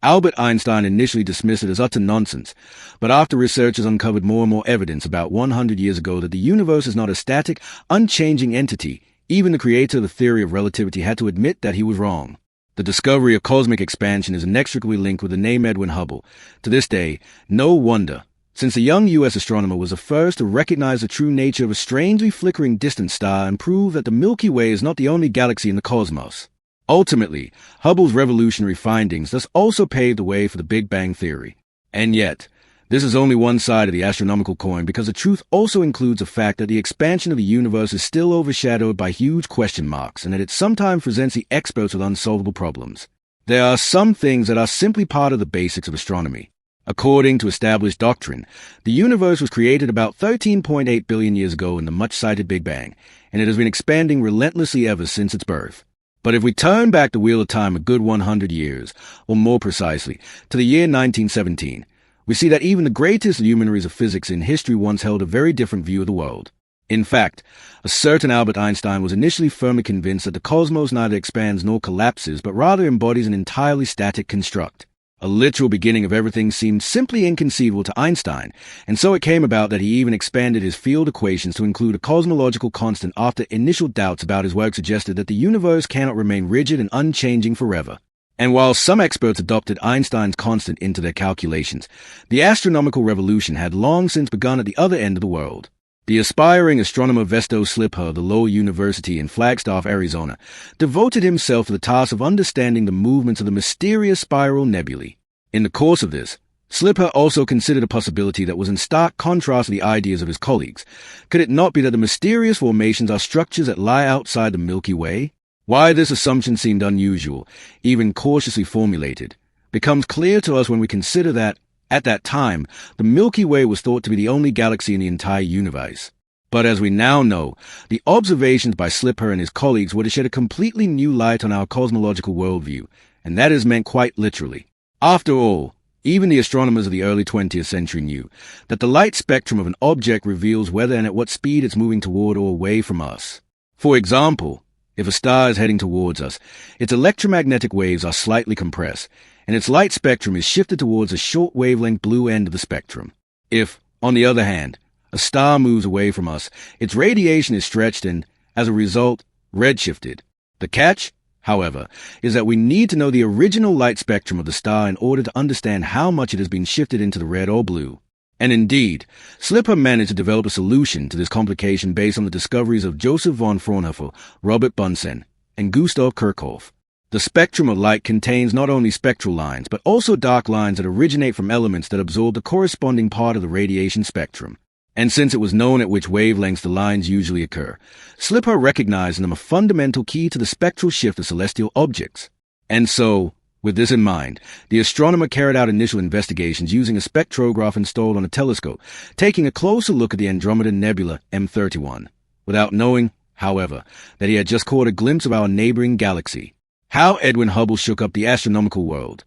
Albert Einstein initially dismissed it as utter nonsense, but after researchers uncovered more and more evidence about 100 years ago that the universe is not a static, unchanging entity, even the creator of the theory of relativity had to admit that he was wrong. The discovery of cosmic expansion is inextricably linked with the name Edwin Hubble. To this day, no wonder, since the young U.S. astronomer was the first to recognize the true nature of a strangely flickering distant star and prove that the Milky Way is not the only galaxy in the cosmos. Ultimately, Hubble's revolutionary findings thus also paved the way for the Big Bang theory. And yet, this is only one side of the astronomical coin, because the truth also includes the fact that the expansion of the universe is still overshadowed by huge question marks, and that it sometimes presents the experts with unsolvable problems. There are some things that are simply part of the basics of astronomy. According to established doctrine, the universe was created about 13.8 billion years ago in the much-cited Big Bang, and it has been expanding relentlessly ever since its birth. But if we turn back the wheel of time a good 100 years, or more precisely, to the year 1917, we see that even the greatest luminaries of physics in history once held a very different view of the world. In fact, a certain Albert Einstein was initially firmly convinced that the cosmos neither expands nor collapses, but rather embodies an entirely static construct. A literal beginning of everything seemed simply inconceivable to Einstein, and so it came about that he even expanded his field equations to include a cosmological constant after initial doubts about his work suggested that the universe cannot remain rigid and unchanging forever. And while some experts adopted Einstein's constant into their calculations, the astronomical revolution had long since begun at the other end of the world. The aspiring astronomer Vesto Slipher of the Lowell University in Flagstaff, Arizona, devoted himself to the task of understanding the movements of the mysterious spiral nebulae. In the course of this, Slipher also considered a possibility that was in stark contrast to the ideas of his colleagues. Could it not be that the mysterious formations are structures that lie outside the Milky Way? Why this assumption seemed unusual, even cautiously formulated, becomes clear to us when we consider that, at that time, the Milky Way was thought to be the only galaxy in the entire universe. But as we now know, the observations by Slipher and his colleagues were to shed a completely new light on our cosmological worldview, and that is meant quite literally. After all, even the astronomers of the early 20th century knew that the light spectrum of an object reveals whether and at what speed it's moving toward or away from us. For example, if a star is heading towards us, its electromagnetic waves are slightly compressed, and its light spectrum is shifted towards a short wavelength blue end of the spectrum. If, on the other hand, a star moves away from us, its radiation is stretched and, as a result, redshifted. The catch, however, is that we need to know the original light spectrum of the star in order to understand how much it has been shifted into the red or blue. And indeed, Slipher managed to develop a solution to this complication based on the discoveries of Joseph von Fraunhofer, Robert Bunsen, and Gustav Kirchhoff. The spectrum of light contains not only spectral lines, but also dark lines that originate from elements that absorb the corresponding part of the radiation spectrum. And since it was known at which wavelengths the lines usually occur, Slipher recognized in them a fundamental key to the spectral shift of celestial objects. And so, with this in mind, the astronomer carried out initial investigations using a spectrograph installed on a telescope, taking a closer look at the Andromeda Nebula M31, without knowing, however, that he had just caught a glimpse of our neighboring galaxy. How Edwin Hubble shook up the astronomical world.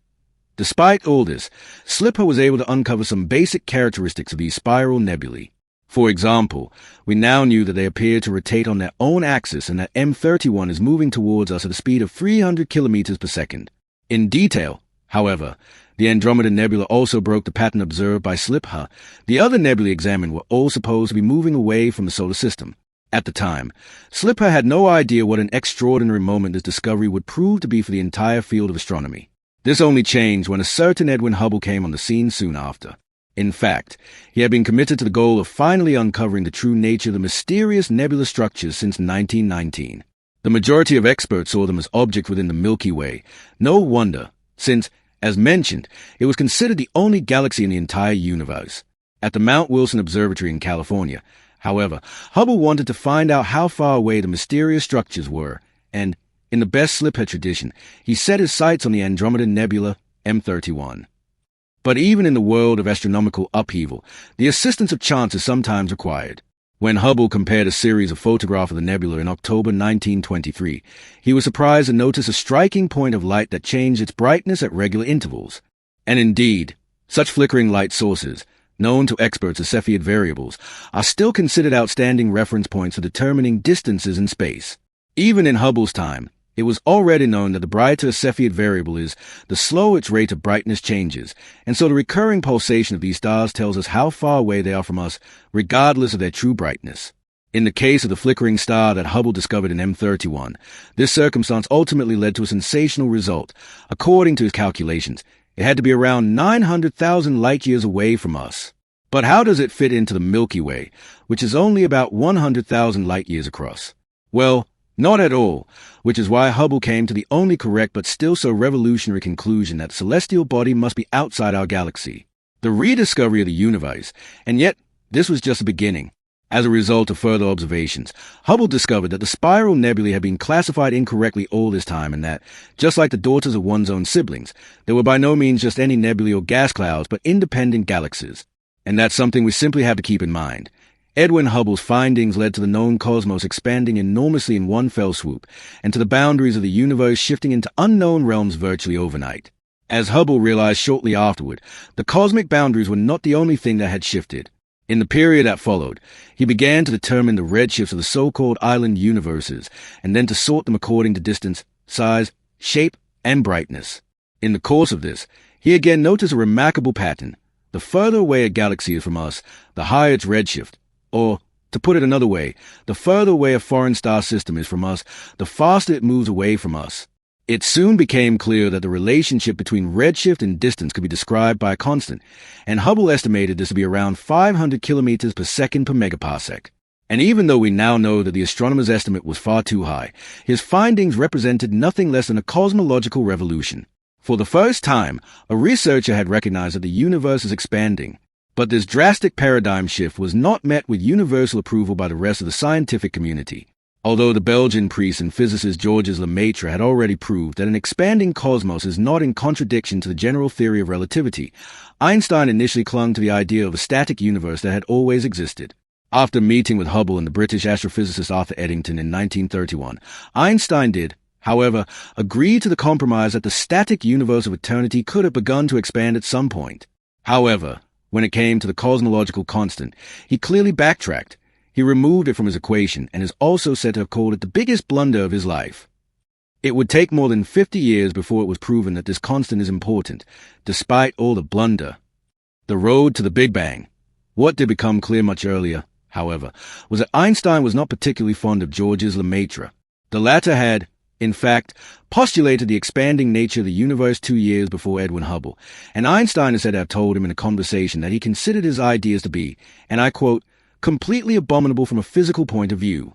Despite all this, Slipher was able to uncover some basic characteristics of these spiral nebulae. For example, we now knew that they appear to rotate on their own axis and that M31 is moving towards us at a speed of 300 kilometers per second. In detail, however, the Andromeda Nebula also broke the pattern observed by Slipher. The other nebulae examined were all supposed to be moving away from the solar system. At the time, Slipher had no idea what an extraordinary moment this discovery would prove to be for the entire field of astronomy. This only changed when a certain Edwin Hubble came on the scene soon after. In fact, he had been committed to the goal of finally uncovering the true nature of the mysterious nebula structures since 1919. The majority of experts saw them as objects within the Milky Way. No wonder, since, as mentioned, it was considered the only galaxy in the entire universe. At the Mount Wilson Observatory in California, however, Hubble wanted to find out how far away the mysterious structures were, and, in the best Slipher tradition, he set his sights on the Andromeda Nebula M31. But even in the world of astronomical upheaval, the assistance of chance is sometimes required. When Hubble compared a series of photographs of the nebula in October 1923, he was surprised to notice a striking point of light that changed its brightness at regular intervals. And indeed, such flickering light sources, known to experts as Cepheid variables, are still considered outstanding reference points for determining distances in space. Even in Hubble's time, It was already known that the brighter a Cepheid variable is, the slower its rate of brightness changes, and so the recurring pulsation of these stars tells us how far away they are from us, regardless of their true brightness. In the case of the flickering star that Hubble discovered in M31, this circumstance ultimately led to a sensational result. According to his calculations, it had to be around 900,000 light-years away from us. But how does it fit into the Milky Way, which is only about 100,000 light-years across? Well, not at all, which is why Hubble came to the only correct but still so revolutionary conclusion that the celestial body must be outside our galaxy. The rediscovery of the universe, and yet this was just the beginning. As a result of further observations, Hubble discovered that the spiral nebulae had been classified incorrectly all this time and that, just like the daughters of one's own siblings, they were by no means just any nebulae or gas clouds but independent galaxies. And that's something we simply have to keep in mind. Edwin Hubble's findings led to the known cosmos expanding enormously in one fell swoop, and to the boundaries of the universe shifting into unknown realms virtually overnight. As Hubble realized shortly afterward, the cosmic boundaries were not the only thing that had shifted. In the period that followed, he began to determine the redshifts of the so-called island universes, and then to sort them according to distance, size, shape, and brightness. In the course of this, he again noticed a remarkable pattern. The further away a galaxy is from us, the higher its redshift. Or, to put it another way, the further away a foreign star system is from us, the faster it moves away from us. It soon became clear that the relationship between redshift and distance could be described by a constant, and Hubble estimated this to be around 500 kilometers per second per megaparsec. And even though we now know that the astronomer's estimate was far too high, his findings represented nothing less than a cosmological revolution. For the first time, a researcher had recognized that the universe is expanding. But this drastic paradigm shift was not met with universal approval by the rest of the scientific community. Although the Belgian priest and physicist Georges Lemaitre had already proved that an expanding cosmos is not in contradiction to the general theory of relativity, Einstein initially clung to the idea of a static universe that had always existed. After meeting with Hubble and the British astrophysicist Arthur Eddington in 1931, Einstein did, however, agree to the compromise that the static universe of eternity could have begun to expand at some point. However, when it came to the cosmological constant, he clearly backtracked. He removed it from his equation and is also said to have called it the biggest blunder of his life. It would take more than 50 years before it was proven that this constant is important, despite all the blunder. The road to the Big Bang. What did become clear much earlier, however, was that Einstein was not particularly fond of Georges Lemaitre. The latter had, in fact, postulated the expanding nature of the universe 2 years before Edwin Hubble, and Einstein is said to have told him in a conversation that he considered his ideas to be, and I quote, completely abominable from a physical point of view.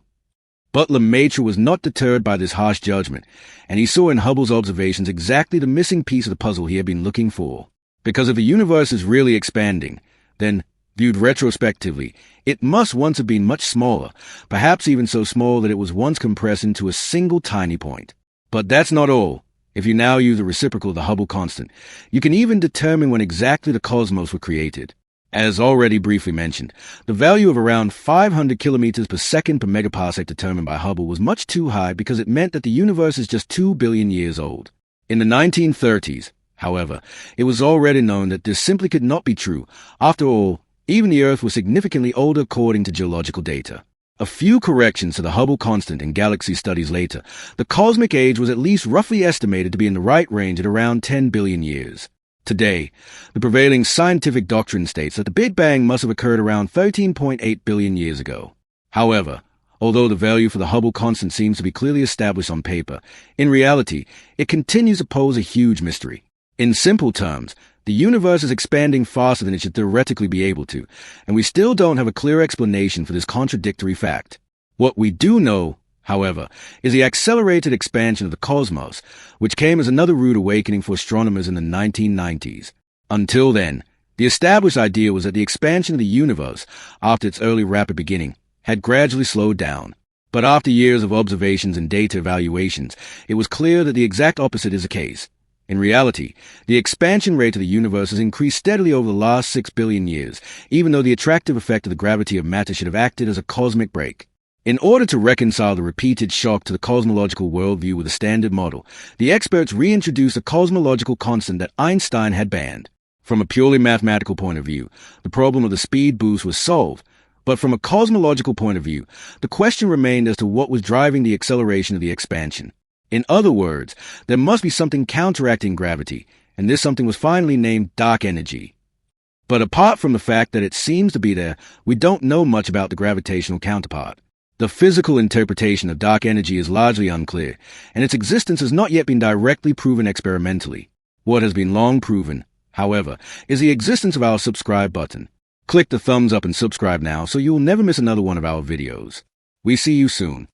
But Lemaitre was not deterred by this harsh judgment, and he saw in Hubble's observations exactly the missing piece of the puzzle he had been looking for. Because if the universe is really expanding, then, viewed retrospectively, it must once have been much smaller, perhaps even so small that it was once compressed into a single tiny point. But that's not all. If you now use the reciprocal of the Hubble constant, you can even determine when exactly the cosmos were created. As already briefly mentioned, the value of around 500 kilometers per second per megaparsec determined by Hubble was much too high because it meant that the universe is just 2 billion years old. In the 1930s, however, it was already known that this simply could not be true. After all, even the Earth was significantly older according to geological data. A few corrections to the Hubble constant in galaxy studies later, the cosmic age was at least roughly estimated to be in the right range at around 10 billion years. Today, the prevailing scientific doctrine states that the Big Bang must have occurred around 13.8 billion years ago. However, although the value for the Hubble constant seems to be clearly established on paper, in reality, it continues to pose a huge mystery. In simple terms, the universe is expanding faster than it should theoretically be able to, and we still don't have a clear explanation for this contradictory fact. What we do know, however, is the accelerated expansion of the cosmos, which came as another rude awakening for astronomers in the 1990s. Until then, the established idea was that the expansion of the universe, after its early rapid beginning, had gradually slowed down. But after years of observations and data evaluations, it was clear that the exact opposite is the case. In reality, the expansion rate of the universe has increased steadily over the last 6 billion years, even though the attractive effect of the gravity of matter should have acted as a cosmic brake. In order to reconcile the repeated shock to the cosmological worldview with a standard model, the experts reintroduced a cosmological constant that Einstein had banned. From a purely mathematical point of view, the problem of the speed boost was solved, but from a cosmological point of view, the question remained as to what was driving the acceleration of the expansion. In other words, there must be something counteracting gravity, and this something was finally named dark energy. But apart from the fact that it seems to be there, we don't know much about the gravitational counterpart. The physical interpretation of dark energy is largely unclear, and its existence has not yet been directly proven experimentally. What has been long proven, however, is the existence of our subscribe button. Click the thumbs up and subscribe now so you will never miss another one of our videos. We see you soon.